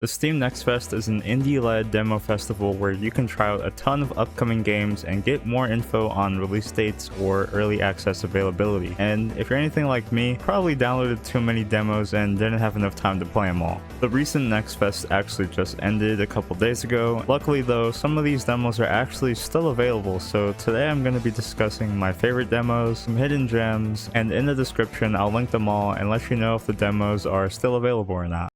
The Steam Next Fest is an indie-led demo festival where you can try out a ton of upcoming games and get more info on release dates or early access availability. And if you're anything like me, probably downloaded too many demos and didn't have enough time to play them all. The recent Next Fest actually just ended a couple days ago. Luckily though, some of these demos are actually still available, so today I'm going to be discussing my favorite demos, some hidden gems, and in the description I'll link them all and let you know if the demos are still available or not.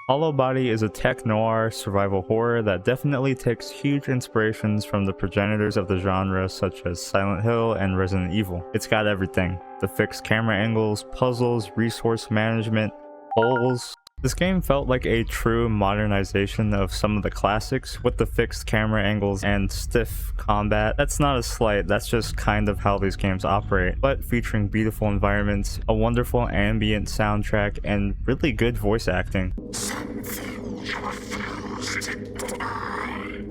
Hollow Body is a tech noir survival horror that definitely takes huge inspirations from the progenitors of the genre such as Silent Hill and Resident Evil. It's got everything: the fixed camera angles, puzzles, resource management, holes. This game felt like a true modernization of some of the classics with the fixed camera angles and stiff combat. That's not a slight, that's just kind of how these games operate, but featuring beautiful environments, a wonderful ambient soundtrack, and really good voice acting. Something you refuse to deny.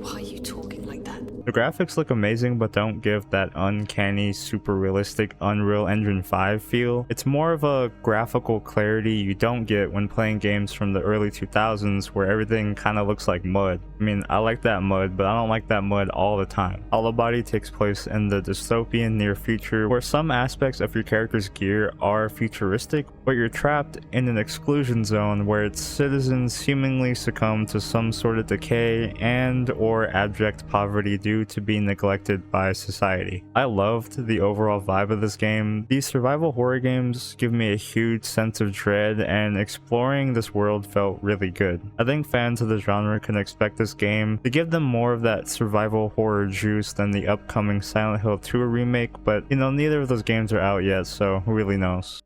Why are you talking like that? The graphics look amazing but don't give that uncanny, super realistic Unreal Engine 5 feel. It's more of a graphical clarity you don't get when playing games from the early 2000s where everything kind of looks like mud. I mean, I like that mud, but I don't like that mud all the time. Hollow Body takes place in the dystopian near future where some aspects of your character's gear are futuristic, but you're trapped in an exclusion zone where its citizens seemingly succumb to some sort of decay and or abject poverty due to being neglected by society. I loved the overall vibe of this game. These survival horror games give me a huge sense of dread, and exploring this world felt really good. I think fans of the genre can expect this game to give them more of that survival horror juice than the upcoming Silent Hill 2 remake, but you know, neither of those games are out yet, so who really knows.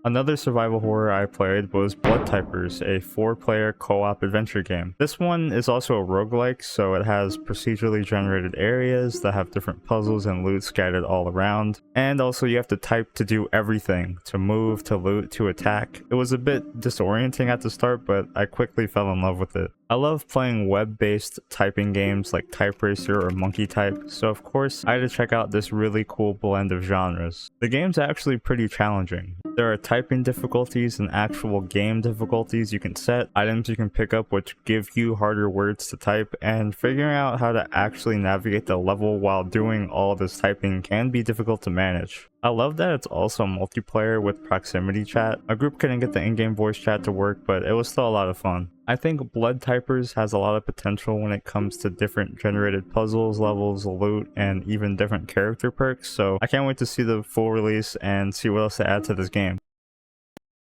Another survival horror I played was Blood Typers, a 4-player co-op adventure game. This one is also a roguelike, so it has procedurally generated areas that have different puzzles and loot scattered all around. And also you have to type to do everything, to move, to loot, to attack. It was a bit disorienting at the start, but I quickly fell in love with it. I love playing web-based typing games like Type Racer or Monkey Type, so of course I had to check out this really cool blend of genres. The game's actually pretty challenging. There are typing difficulties and actual game difficulties you can set, items you can pick up which give you harder words to type, and figuring out how to actually navigate the level while doing all this typing can be difficult to manage. I love that it's also multiplayer with proximity chat. A group couldn't get the in-game voice chat to work, but it was still a lot of fun. I think Blood Typers has a lot of potential when it comes to different generated puzzles, levels, loot, and even different character perks, so I can't wait to see the full release and see what else to add to this game.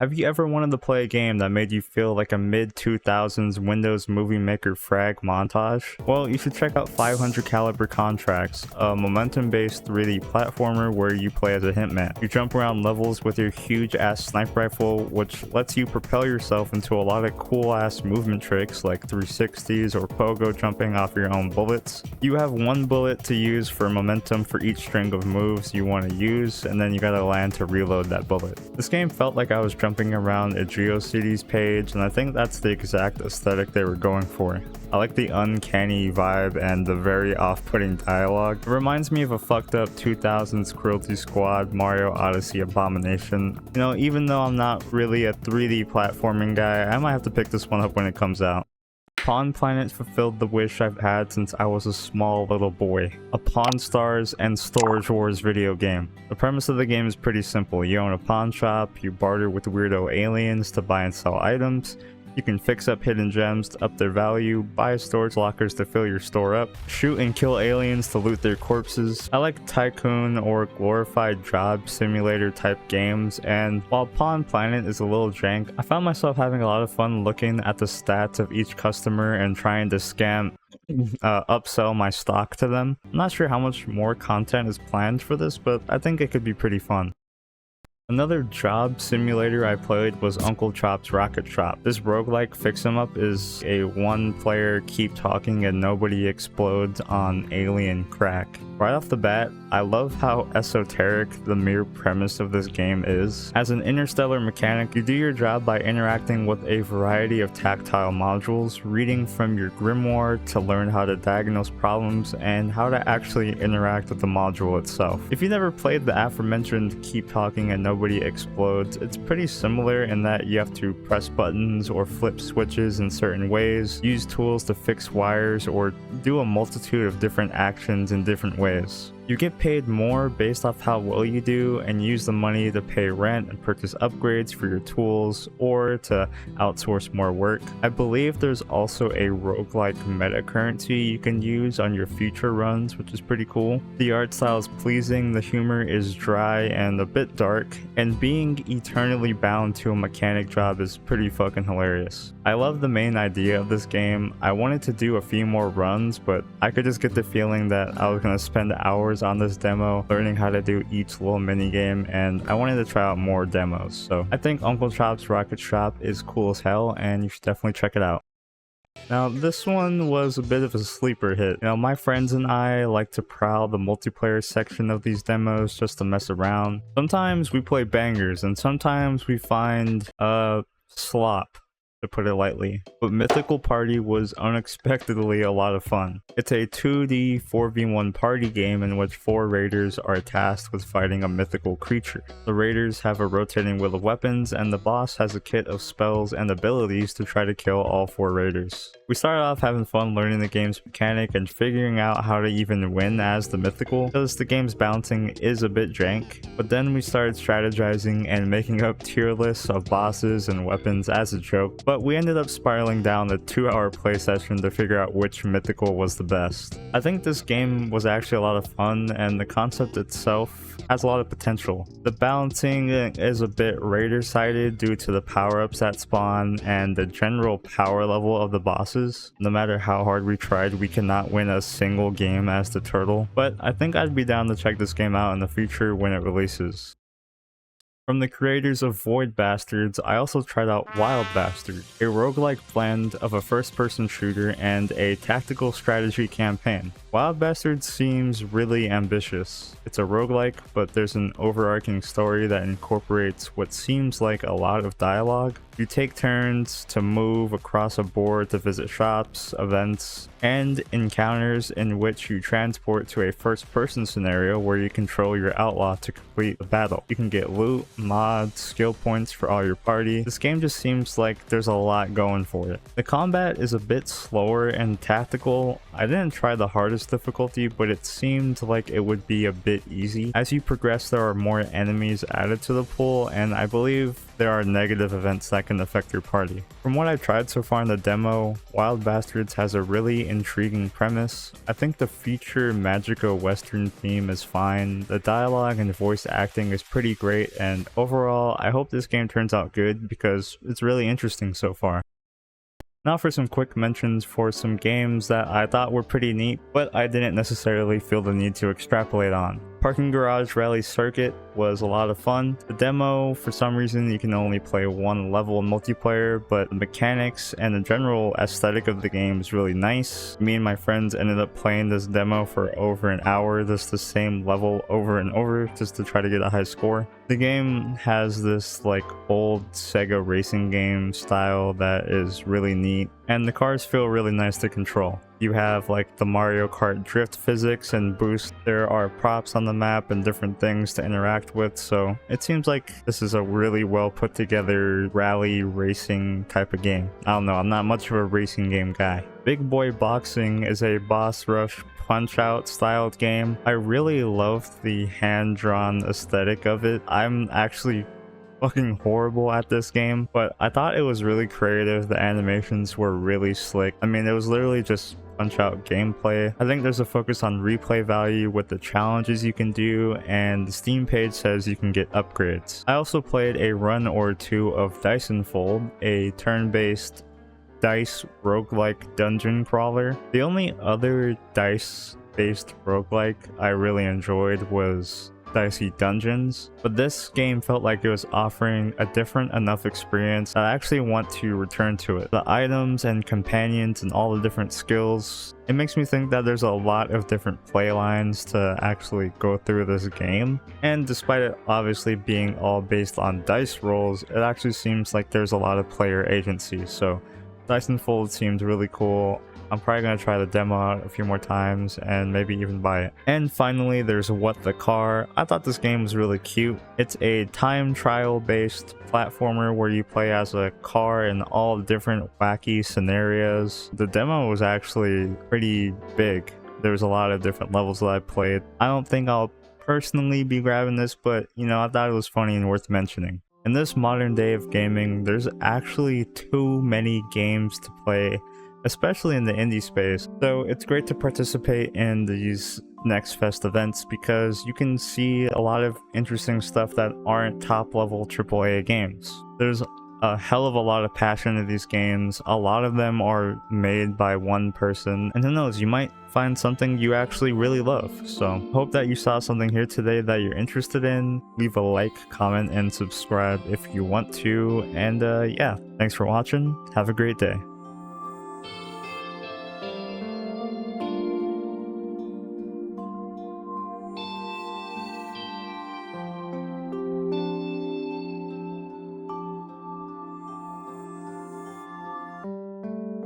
Have you ever wanted to play a game that made you feel like a mid-2000s Windows Movie Maker frag montage? Well, you should check out 500 Caliber Contracts, a momentum-based 3D platformer where you play as a hitman. You jump around levels with your huge-ass sniper rifle, which lets you propel yourself into a lot of cool-ass movement tricks like 360s or pogo jumping off your own bullets. You have one bullet to use for momentum for each string of moves you want to use, and then you gotta land to reload that bullet. This game felt like I was jumping around a GeoCities page, and I think that's the exact aesthetic they were going for. I like the uncanny vibe and the very off-putting dialogue. It reminds me of a fucked up 2000s Cruelty Squad Mario Odyssey abomination. You know, even though I'm not really a 3D platforming guy, I might have to pick this one up when it comes out. Pawn Planet fulfilled the wish I've had since I was a small little boy. A Pawn Stars and Storage Wars video game. The premise of the game is pretty simple. You own a pawn shop, you barter with weirdo aliens to buy and sell items, you can fix up hidden gems to up their value, buy storage lockers to fill your store up, shoot and kill aliens to loot their corpses. I like tycoon or glorified job simulator type games, and while Pawn Planet is a little jank, I found myself having a lot of fun looking at the stats of each customer and trying to upsell my stock to them. I'm not sure how much more content is planned for this, but I think it could be pretty fun. Another job simulator I played was Uncle Chop's Rocket Shop. This roguelike fix-em-up is a one-player keep talking and nobody explodes on alien crack. Right off the bat, I love how esoteric the mere premise of this game is. As an interstellar mechanic, you do your job by interacting with a variety of tactile modules, reading from your grimoire to learn how to diagnose problems and how to actually interact with the module itself. If you never played the aforementioned keep talking and nobody nobody explodes. It's pretty similar in that you have to press buttons or flip switches in certain ways, use tools to fix wires, or do a multitude of different actions in different ways. You get paid more based off how well you do and use the money to pay rent and purchase upgrades for your tools or to outsource more work. I believe there's also a roguelike meta currency you can use on your future runs, which is pretty cool. The art style is pleasing, the humor is dry and a bit dark, and being eternally bound to a mechanic job is pretty fucking hilarious. I love the main idea of this game. I wanted to do a few more runs, but I could just get the feeling that I was going to spend hours on this demo learning how to do each little mini game, and I wanted to try out more demos. So I think Uncle Chop's Rocket Shop is cool as hell, and you should definitely check it out. Now, this one was a bit of a sleeper hit. You know, my friends and I like to prowl the multiplayer section of these demos just to mess around. Sometimes we play bangers, and sometimes we find slop, to put it lightly. But Mythical Party was unexpectedly a lot of fun. It's a 2D 4v1 party game in which 4 raiders are tasked with fighting a mythical creature. The raiders have a rotating wheel of weapons, and the boss has a kit of spells and abilities to try to kill all 4 raiders. We started off having fun learning the game's mechanic and figuring out how to even win as the mythical, because the game's balancing is a bit jank. But then we started strategizing and making up tier lists of bosses and weapons as a joke. But we ended up spiraling down the 2-hour play session to figure out which mythical was the best. I think this game was actually a lot of fun, and the concept itself has a lot of potential. The balancing is a bit raider-sided due to the power-ups that spawn and the general power level of the bosses. No matter how hard we tried, we cannot win a single game as the turtle. But I think I'd be down to check this game out in the future when it releases. From the creators of Void Bastards, I also tried out Wild Bastard, a roguelike blend of a first-person shooter and a tactical strategy campaign. Wild Bastards seems really ambitious. It's a roguelike, but there's an overarching story that incorporates what seems like a lot of dialogue. You take turns to move across a board to visit shops, events, and encounters in which you transport to a first-person scenario where you control your outlaw to complete the battle. You can get loot, mods, skill points for all your party. This game just seems like there's a lot going for it. The combat is a bit slower and tactical. I didn't try the hardest difficulty, but it seemed like it would be a bit easy. As you progress, there are more enemies added to the pool, and I believe there are negative events that can affect your party. From what I've tried so far in the demo, Wild Bastards has a really intriguing premise. I think the future Magica Western theme is fine, the dialogue and voice acting is pretty great, and overall, I hope this game turns out good because it's really interesting so far. Now for some quick mentions for some games that I thought were pretty neat, but I didn't necessarily feel the need to extrapolate on. Parking Garage Rally Circuit was a lot of fun. The demo, for some reason, you can only play one level in multiplayer, but the mechanics and the general aesthetic of the game is really nice. Me and my friends ended up playing this demo for over an hour, just the same level over and over, just to try to get a high score. The game has this like old Sega racing game style that is really neat, and the cars feel really nice to control. You have like the Mario Kart drift physics and boost. There are props on the map and different things to interact with, so it seems like this is a really well put together rally racing type of game. I don't know, I'm not much of a racing game guy. Big Boy Boxing is a boss rush Punch-Out styled game. I really loved the hand-drawn aesthetic of it. I'm actually fucking horrible at this game, but I thought it was really creative. The animations were really slick. I mean, it was literally just Punch-Out gameplay. I think there's a focus on replay value with the challenges you can do, and the Steam page says you can get upgrades. I also played a run or two of Dyson-Fold, a turn-based dice roguelike dungeon crawler. The only other dice-based roguelike I really enjoyed was Dicey Dungeons, but this game felt like it was offering a different enough experience that I actually want to return to it. The items and companions and all the different skills, it makes me think that there's a lot of different play lines to actually go through this game, and despite it obviously being all based on dice rolls, it actually seems like there's a lot of player agency, so Dyson Fold seemed really cool. I'm probably going to try the demo out a few more times and maybe even buy it. And finally, there's What the Car. I thought this game was really cute. It's a time trial based platformer where you play as a car in all different wacky scenarios. The demo was actually pretty big. There's a lot of different levels that I played. I don't think I'll personally be grabbing this, but you know, I thought it was funny and worth mentioning. In this modern day of gaming, there's actually too many games to play, especially in the indie space. So it's great to participate in these Next Fest events because you can see a lot of interesting stuff that aren't top level AAA games. There's a hell of a lot of passion in these games. A lot of them are made by one person, and who knows, you might find something you actually really love. So hope that you saw something here today that you're interested in. Leave a like, comment, and subscribe if you want to. And yeah, thanks for watching. Have a great day.